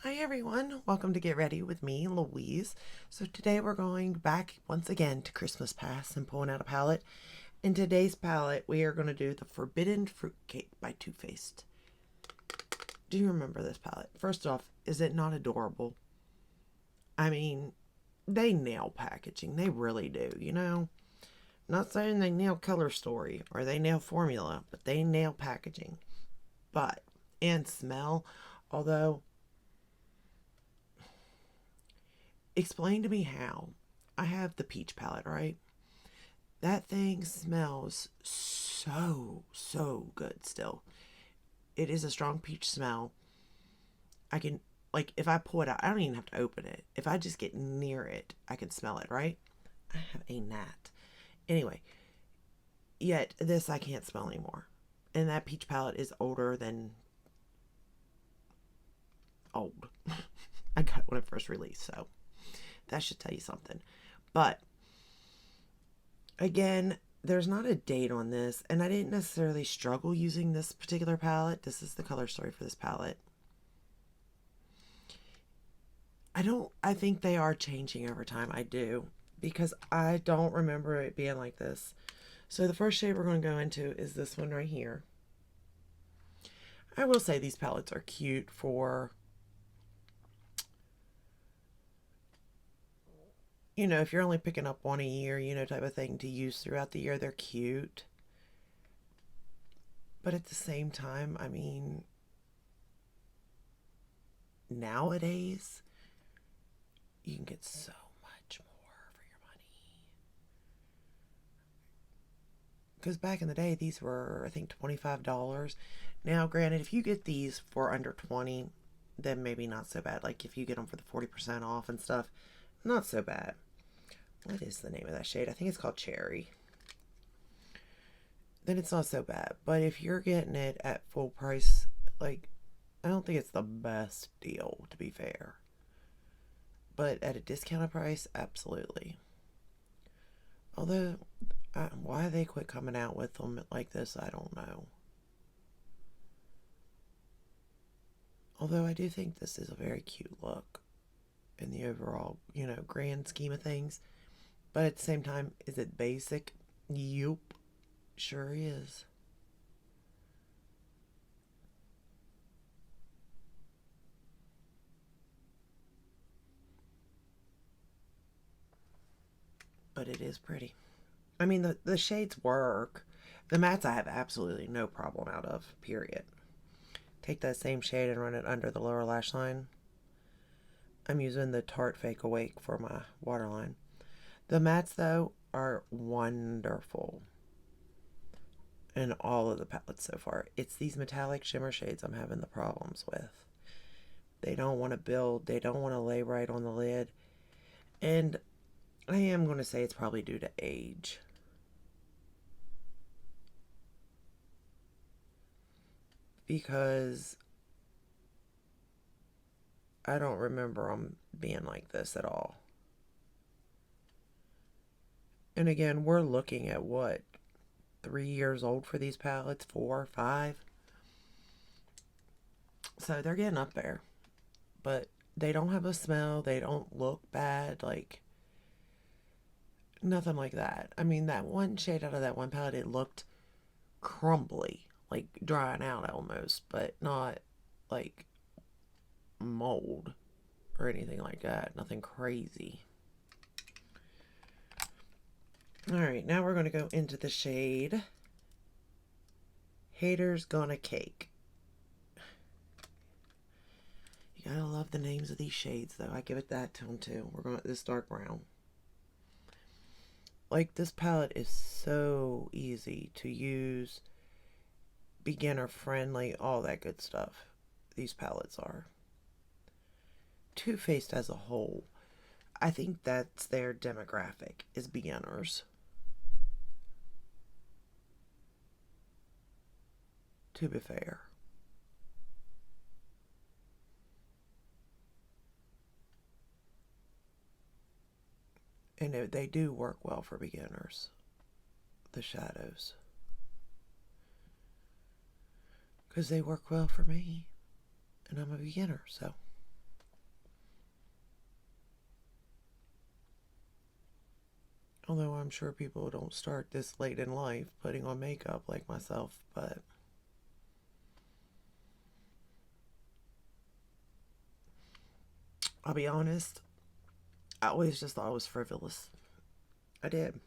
Hi everyone, welcome to Get Ready with me, Louise. So today we're going back once again to Christmas Past and pulling out a palette. In today's palette, we are going to do the Forbidden Fruitcake by Too Faced. Do you remember this palette? First off, is it not adorable? I mean, they nail packaging. They really do, you know? Not saying they nail color story or they nail formula, but they nail packaging. But, and smell, although explain to me how. I have the peach palette, right? That thing smells so good still. It is a strong peach smell. I can, like, if I pull it out, I don't even have to open it. If I just get near it, I can smell it, right? I have a gnat. Anyway, yet this I can't smell anymore. And that peach palette is older than old. I got it when it first released, so that should tell you something. But again, there's not a date on this, and I didn't necessarily struggle using this particular palette. This is the color story for this palette. I think they are changing over time. I do, because I don't remember it being like this. So the first shade we're going to go into is this one right here. I will say these palettes are cute for, you know, if you're only picking up one a year, you know, type of thing to use throughout the year. They're cute. But at the same time, I mean, nowadays, you can get so much more for your money. Because back in the day, these were, I think, $25. Now, granted, if you get these for under 20, then maybe not so bad. Like if you get them for the 40% off and stuff, not so bad. What is the name of that shade? I think it's called Cherry. Then it's not so bad. But if you're getting it at full price, like, I don't think it's the best deal, to be fair. But at a discounted price, absolutely. Although, why they quit coming out with them like this, I don't know. Although I do think this is a very cute look in the overall, you know, grand scheme of things. But at the same time, is it basic? Yup, sure is. But it is pretty. I mean, the shades work. The mattes I have absolutely no problem out of, period. Take that same shade and run it under the lower lash line. I'm using the Tarte Fake Awake for my waterline. The mattes, though, are wonderful in all of the palettes so far. It's these metallic shimmer shades I'm having the problems with. They don't want to build. They don't want to lay right on the lid. And I am going to say it's probably due to age. Because I don't remember them being like this at all. And again, we're looking at what? 3 years old for these palettes? 4, 5? So they're getting up there. But they don't have a smell. They don't look bad. Like, nothing like that. I mean, that one shade out of that one palette, it looked crumbly. Like, drying out almost. But not, like, mold or anything like that. Nothing crazy. Alright, now we're going to go into the shade Haters Gonna Cake. You gotta love the names of these shades, though. I give it that tone, too. We're going with this dark brown. Like, this palette is so easy to use, beginner friendly, all that good stuff. These palettes are. Too Faced as a whole, I think that's their demographic, is beginners. To be fair. And they do work well for beginners. The shadows. Because they work well for me. And I'm a beginner, so. Although I'm sure people don't start this late in life putting on makeup like myself, but I'll be honest, I always just thought I was frivolous. I did.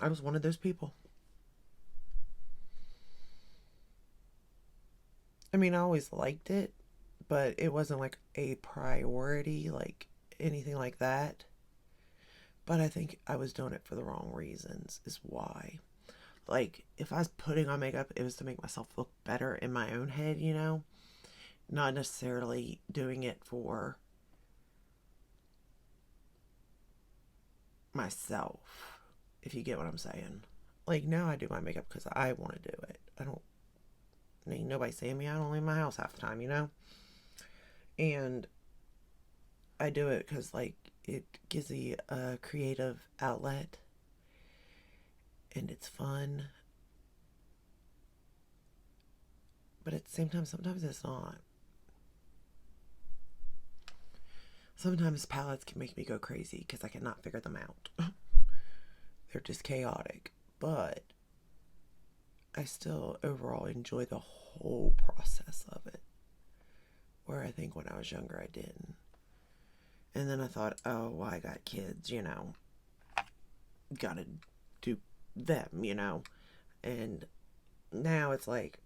I was one of those people. I mean, I always liked it, but it wasn't like a priority, like anything like that. But I think I was doing it for the wrong reasons, is why. Like, if I was putting on makeup, it was to make myself look better in my own head, you know? Not necessarily doing it for myself, if you get what I'm saying. Like, now I do my makeup because I want to do it. I don't need nobody seeing me. I don't leave my house half the time, you know? And I do it because, like, it gives me a creative outlet and it's fun. But at the same time, sometimes it's not. Sometimes palettes can make me go crazy because I cannot figure them out. They're just chaotic. But I still overall enjoy the whole process of it. Where I think when I was younger I didn't. And then I thought, oh, well, I got kids, you know. Gotta do them, you know. And now it's like,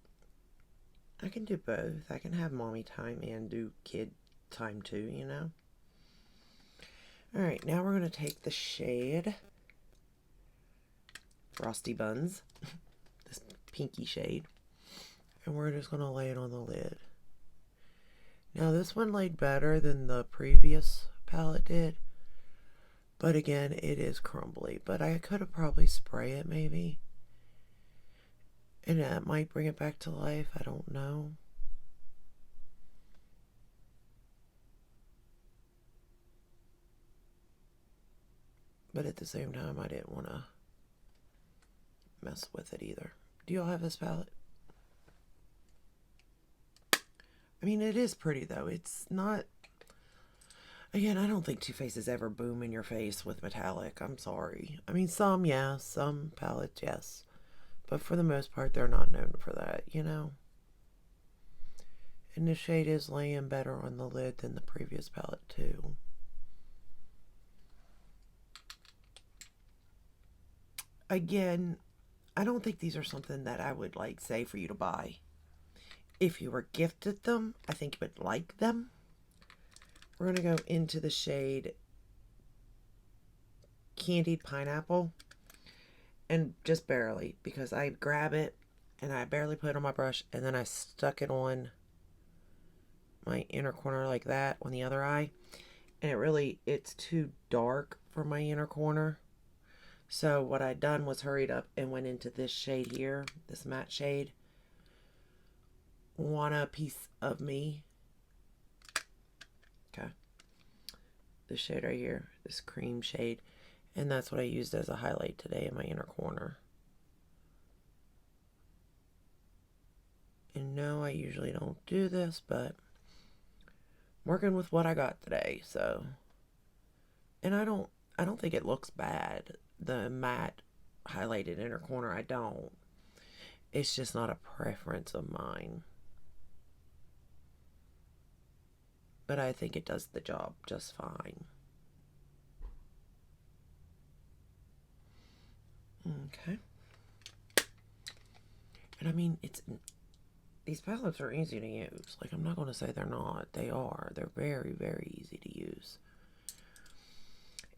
I can do both. I can have mommy time and do kid time too, you know. Alright, now we're going to take the shade Frosty Buns, this pinky shade, and we're just going to lay it on the lid. Now this one laid better than the previous palette did, but again, it is crumbly, but I could have probably sprayed it maybe, and that might bring it back to life, I don't know. But at the same time, I didn't want to mess with it either. Do y'all have this palette? I mean, it is pretty though. It's not... Again, I don't think Too Faced is ever boom in your face with metallic. I'm sorry. I mean, some, yeah. Some palettes, yes. But for the most part, they're not known for that, you know? And the shade is laying better on the lid than the previous palette, too. Again, I don't think these are something that I would, like, say for you to buy. If you were gifted them, I think you would like them. We're going to go into the shade Candied Pineapple. And just barely, because I grab it and I barely put it on my brush and then I stuck it on my inner corner like that on the other eye. And it's too dark for my inner corner. So what I done was hurried up and went into this shade here, this matte shade. Want a piece of me. Okay. This shade right here, this cream shade. And that's what I used as a highlight today in my inner corner. And no, I usually don't do this, but I'm working with what I got today, so. And I don't think it looks bad. The matte highlighted inner corner, I don't. It's just not a preference of mine. But I think it does the job just fine. Okay. And I mean, these palettes are easy to use. Like, I'm not going to say they're not. They are. They're very, very easy to use.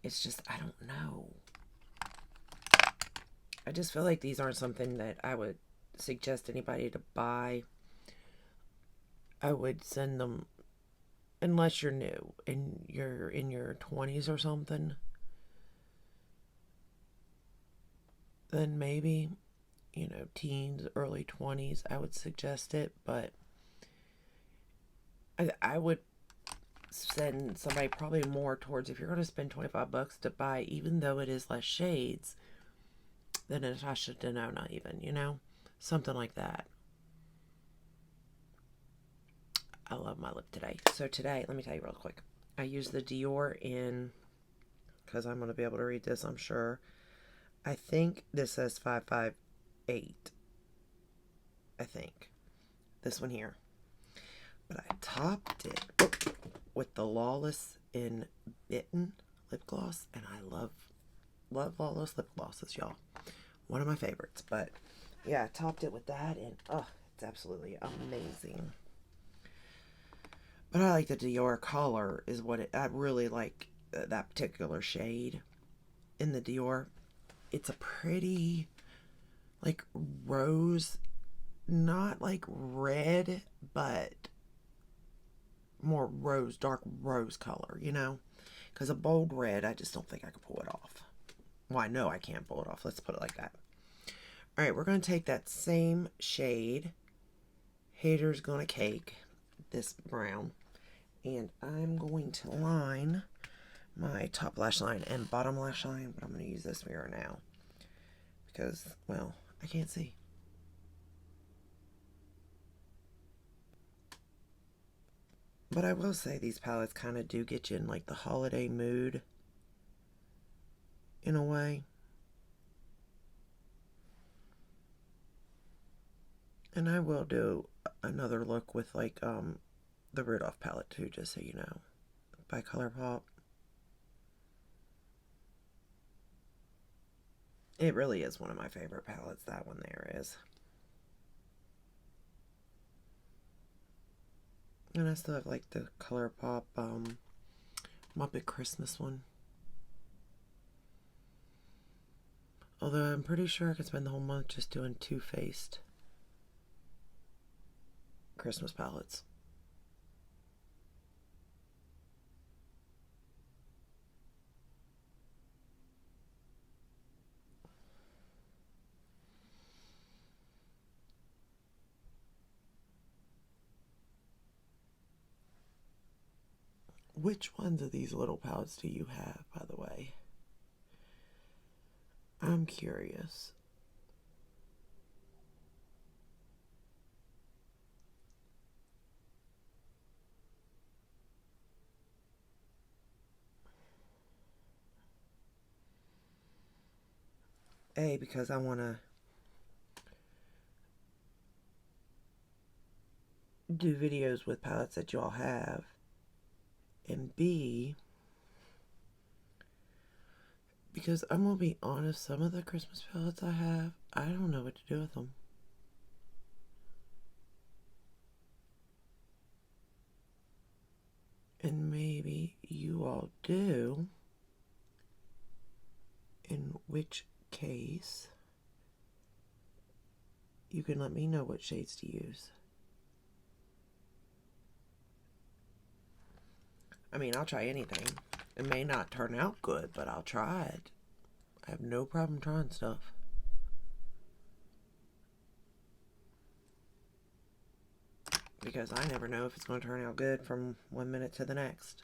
It's just, I don't know. I just feel like these aren't something that I would suggest anybody to buy. I would send them, unless you're new and you're in your 20s or something, then maybe, you know, teens, early 20s, I would suggest it, but I would send somebody probably more towards, if you're going to spend $25 to buy, even though it is less shades than Natasha Denona, even, you know, something like that. I love my lip today. So today, let me tell you real quick, I used the Dior in, because I'm going to be able to read this, I'm sure, I think this says 558. I think. This one here. But I topped it with the Lawless in Bitten lip gloss. And I love Lawless lip glosses, y'all. One of my favorites. But yeah, I topped it with that. And oh, it's absolutely amazing. But I like the Dior color is what it... I really like that particular shade in the Dior. It's a pretty, like, rose, not like red, but more rose, dark rose color, you know? Because a bold red, I just don't think I could pull it off. Well, I know I can't pull it off. Let's put it like that. All right, we're going to take that same shade, Haters Gonna Cake, this brown, and I'm going to line my top lash line and bottom lash line, but I'm going to use this mirror now because, well, I can't see. But I will say these palettes kind of do get you in like the holiday mood in a way. And I will do another look with like the Rudolph palette too, just so you know, by ColourPop. It really is one of my favorite palettes, that one there is. And I still have like the ColourPop Muppet Christmas one. Although I'm pretty sure I could spend the whole month just doing Too Faced Christmas palettes. Which ones of these little palettes do you have, by the way? I'm curious. A, because I want to do videos with palettes that y'all have. And B, because I'm going to be honest, some of the Christmas palettes I have, I don't know what to do with them. And maybe you all do. In which case, you can let me know what shades to use. I mean, I'll try anything. It may not turn out good, but I'll try it. I have no problem trying stuff. Because I never know if it's going to turn out good from one minute to the next.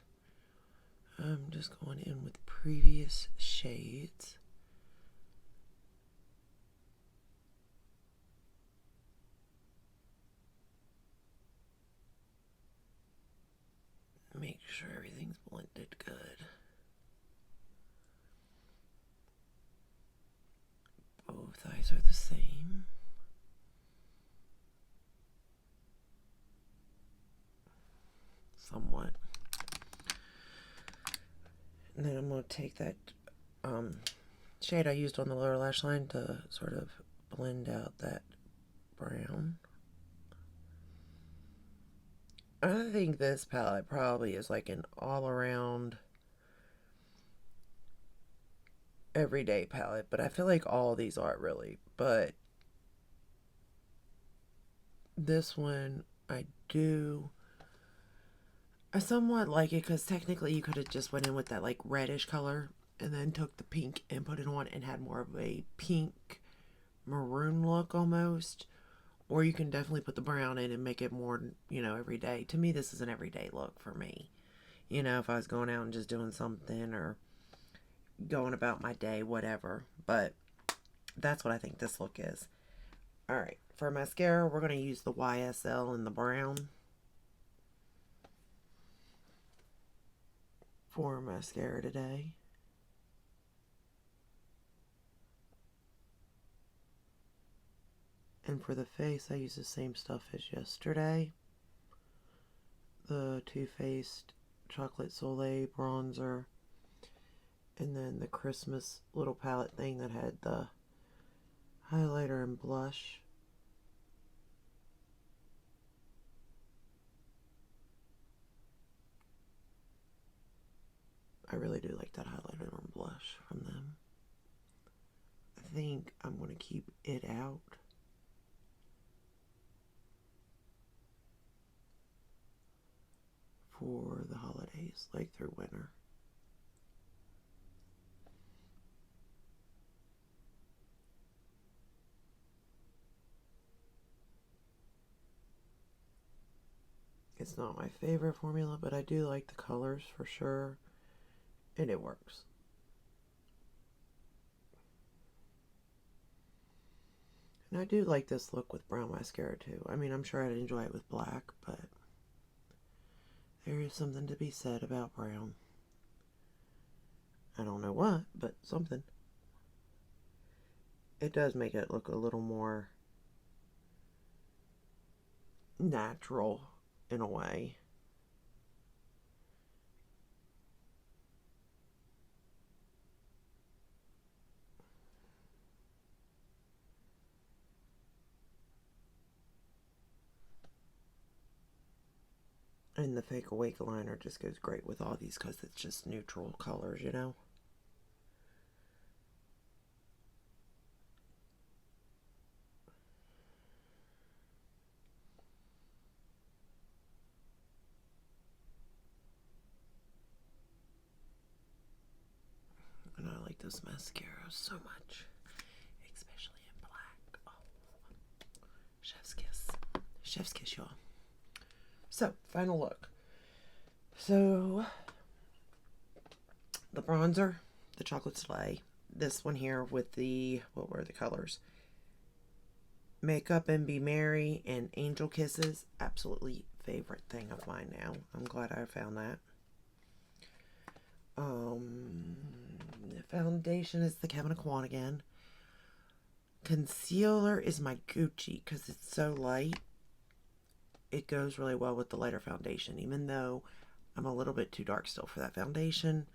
I'm just going in with previous shades. Make sure everything's blended good. Both eyes are the same. Somewhat. And then I'm going to take that shade I used on the lower lash line to sort of blend out that brown. I think this palette probably is like an all-around everyday palette, but I feel like all these are really. But this one, I somewhat like it because technically you could have just went in with that like reddish color and then took the pink and put it on and had more of a pink maroon look almost. Or you can definitely put the brown in and make it more, you know, everyday. To me, this is an everyday look for me. You know, if I was going out and just doing something or going about my day, whatever. But that's what I think this look is. Alright, for mascara, we're going to use the YSL in the brown. For mascara today. And for the face, I use the same stuff as yesterday. The Too Faced Chocolate Soleil bronzer. And then the Christmas little palette thing that had the highlighter and blush. I really do like that highlighter and blush from them. I think I'm going to keep it out. For the holidays, like through winter. It's not my favorite formula, but I do like the colors for sure, and it works. And I do like this look with brown mascara too. I mean, I'm sure I'd enjoy it with black, but there is something to be said about brown. I don't know what, but something. It does make it look a little more natural in a way. And the Fake Awake liner just goes great with all these because it's just neutral colors, you know? And I like this mascara so much, especially in black. Oh, chef's kiss. Chef's kiss, y'all. So, final look. So, the bronzer, the Chocolate Soleil. This one here with the, what were the colors? Makeup and Be Merry and Angel Kisses. Absolutely favorite thing of mine now. I'm glad I found that. The foundation is the Kevin Aquan again. Concealer is my Gucci because it's so light. It goes really well with the lighter foundation, even though I'm a little bit too dark still for that foundation.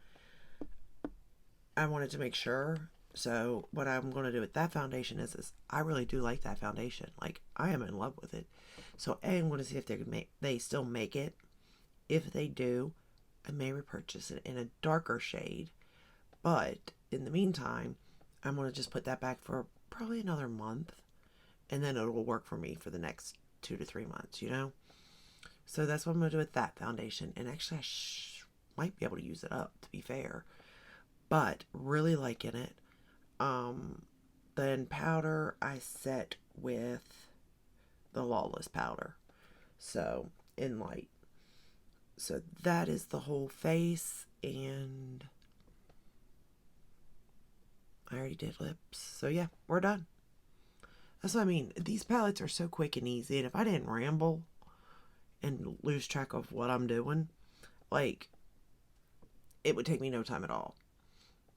I wanted to make sure. So what I'm going to do with that foundation is I really do like that foundation. Like, I am in love with it. So I'm going to see if they still make it. If they do, I may repurchase it in a darker shade. But in the meantime, I'm going to just put that back for probably another month. And then it will work for me for the next 2 to 3 months, you know? So that's what I'm going to do with that foundation. And actually, I might be able to use it up, to be fair. But really liking it. Then powder, I set with the Lawless powder. So, in light. So that is the whole face. And I already did lips. So yeah, we're done. That's what I mean. These palettes are so quick and easy. And if I didn't ramble and lose track of what I'm doing, like, it would take me no time at all.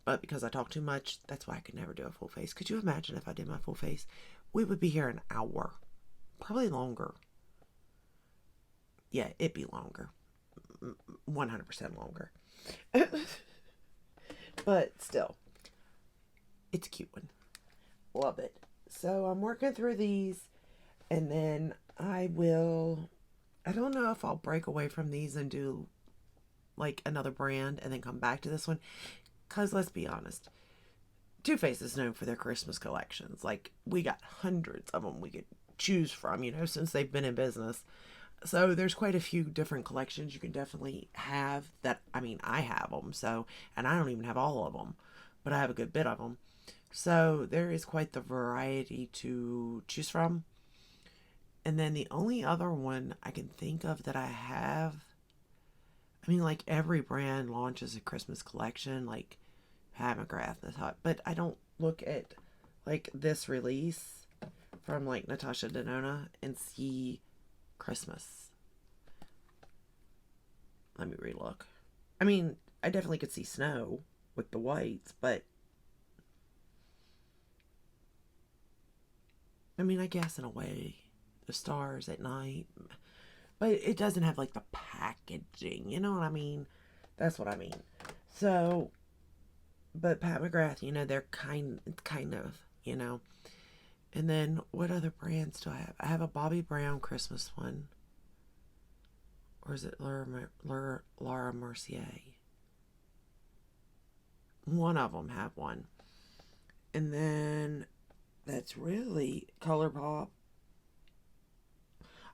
But because I talk too much, that's why I could never do a full face. Could you imagine if I did my full face? We would be here an hour. Probably longer. Yeah, it'd be longer. 100% longer. But still, it's a cute one. Love it. So I'm working through these, and then I don't know if I'll break away from these and do like another brand and then come back to this one. Because let's be honest, Too Faced is known for their Christmas collections. Like, we got hundreds of them we could choose from, you know, since they've been in business. So there's quite a few different collections you can definitely have that, I mean, I have them. So, and I don't even have all of them, but I have a good bit of them. So there is quite the variety to choose from. And then the only other one I can think of that I have, I mean, like, every brand launches a Christmas collection, like Pat McGrath, but I don't look at like this release from like Natasha Denona and see Christmas. Let me relook. I mean, I definitely could see snow with the whites, but I mean, I guess in a way, the stars at night, but it doesn't have like the packaging. You know what I mean? That's what I mean. So, but Pat McGrath, they're kind of, you know. And then what other brands do I have? I have a Bobby Brown Christmas one. Or is it Laura Mercier? One of them have one. And then that's really ColourPop.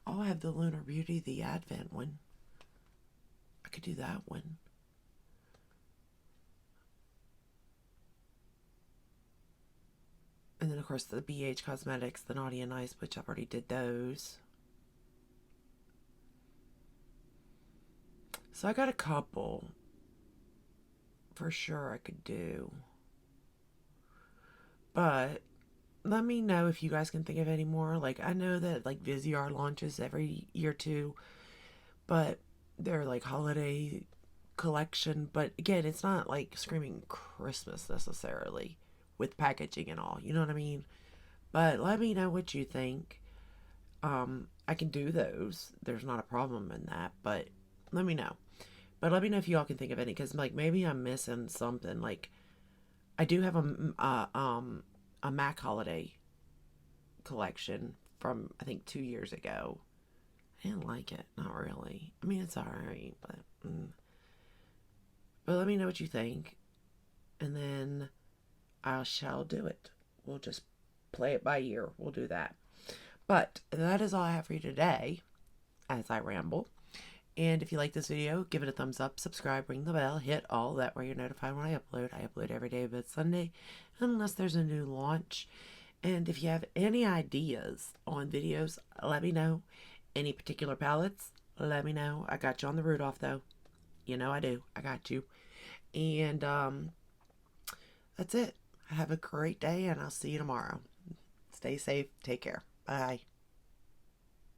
Oh, I have the Lunar Beauty, the Advent one. I could do that one. And then, of course, the BH Cosmetics, the Naughty and Nice, which I've already did those. So I got a couple for sure I could do. But let me know if you guys can think of any more. Like, I know that, like, Viseart launches every year too, but they're, like, holiday collection. But, again, it's not, like, screaming Christmas necessarily with packaging and all. You know what I mean? But let me know what you think. I can do those. There's not a problem in that, but let me know. But let me know if you all can think of any, because, like, maybe I'm missing something. Like, I do have a Mac holiday collection from, I think, 2 years ago. I didn't like it. Not really. I mean, it's alright, but let me know what you think, and then I shall do it. We'll just play it by ear. We'll do that. But that is all I have for you today, as I ramble. And if you like this video, give it a thumbs up, subscribe, ring the bell, hit all that where you're notified when I upload. I upload every day but Sunday, unless there's a new launch. And if you have any ideas on videos, let me know. Any particular palettes, let me know. I got you on the Rudolph, though. You know I do. I got you. And that's it. Have a great day, and I'll see you tomorrow. Stay safe. Take care. Bye.